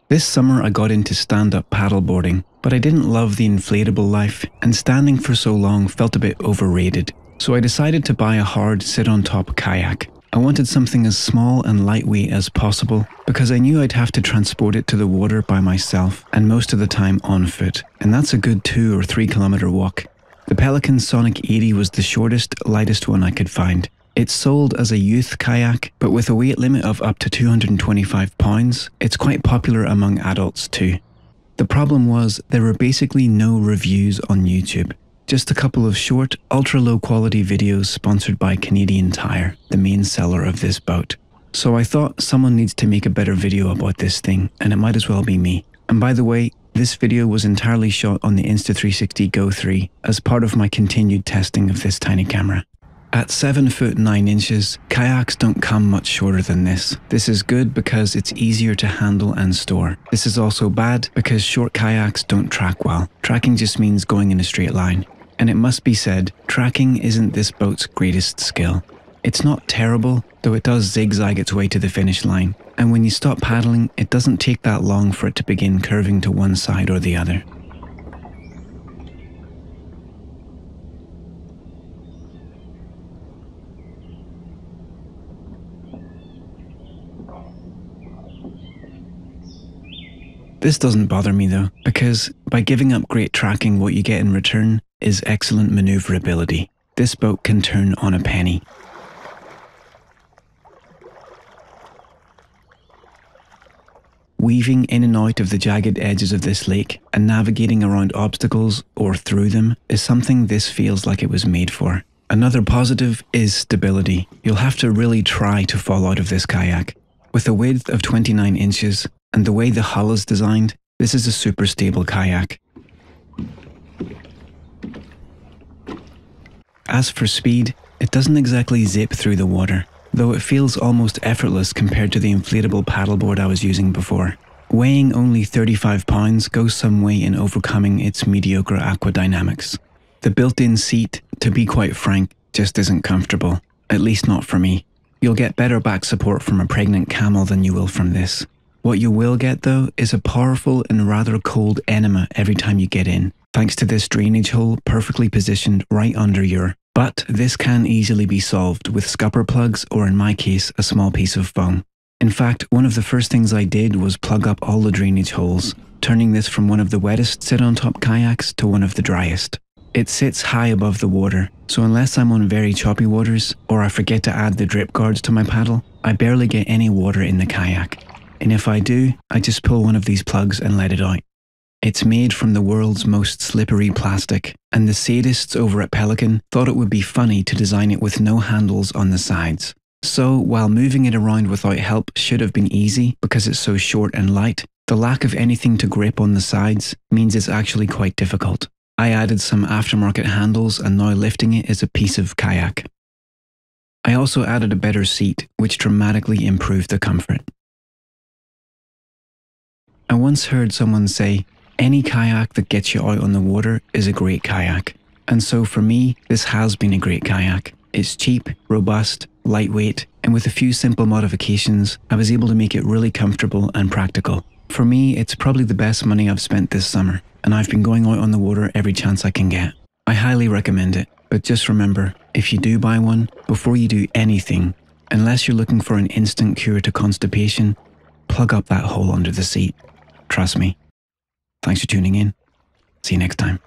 This summer I got into stand-up paddleboarding, but I didn't love the inflatable life, and standing for so long felt a bit overrated. So I decided to buy a hard sit-on-top kayak. I wanted something as small and lightweight as possible, because I knew I'd have to transport it to the water by myself, and most of the time on foot, and that's a good 2 or 3 kilometer walk. The Pelican Sonic 80 was the shortest, lightest one I could find. It's sold as a youth kayak, but with a weight limit of up to 225 pounds, it's quite popular among adults too. The problem was there were basically no reviews on YouTube. Just a couple of short, ultra-low quality videos sponsored by Canadian Tire, the main seller of this boat. So I thought someone needs to make a better video about this thing, and it might as well be me. And by the way, this video was entirely shot on the Insta360 Go 3 as part of my continued testing of this tiny camera. At 7 foot 9 inches, kayaks don't come much shorter than this. This is good because it's easier to handle and store. This is also bad because short kayaks don't track well. Tracking just means going in a straight line. And it must be said, tracking isn't this boat's greatest skill. It's not terrible, though it does zigzag its way to the finish line. And when you stop paddling, it doesn't take that long for it to begin curving to one side or the other. This doesn't bother me though, because by giving up great tracking, what you get in return is excellent maneuverability. This boat can turn on a penny. Weaving in and out of the jagged edges of this lake and navigating around obstacles or through them is something this feels like it was made for. Another positive is stability. You'll have to really try to fall out of this kayak. With a width of 29 inches and the way the hull is designed, this is a super stable kayak. As for speed, it doesn't exactly zip through the water, though it feels almost effortless compared to the inflatable paddleboard I was using before. Weighing only 35 pounds goes some way in overcoming its mediocre aquadynamics. The built-in seat, to be quite frank, just isn't comfortable, at least not for me. You'll get better back support from a pregnant camel than you will from this. What you will get though is a powerful and rather cold enema every time you get in, thanks to this drainage hole perfectly positioned right under your. But this can easily be solved with scupper plugs or in my case a small piece of foam. In fact, one of the first things I did was plug up all the drainage holes, turning this from one of the wettest sit-on-top kayaks to one of the driest. It sits high above the water, so unless I'm on very choppy waters or I forget to add the drip guards to my paddle, I barely get any water in the kayak. And if I do, I just pull one of these plugs and let it out. It's made from the world's most slippery plastic, and the sadists over at Pelican thought it would be funny to design it with no handles on the sides. So, while moving it around without help should have been easy because it's so short and light, the lack of anything to grip on the sides means it's actually quite difficult. I added some aftermarket handles and now lifting it is a piece of kayak. I also added a better seat, which dramatically improved the comfort. I once heard someone say, any kayak that gets you out on the water is a great kayak. And so for me, this has been a great kayak. It's cheap, robust, lightweight, and with a few simple modifications, I was able to make it really comfortable and practical. For me, it's probably the best money I've spent this summer, and I've been going out on the water every chance I can get. I highly recommend it, but just remember, if you do buy one, before you do anything, unless you're looking for an instant cure to constipation, plug up that hole under the seat. Trust me. Thanks for tuning in. See you next time.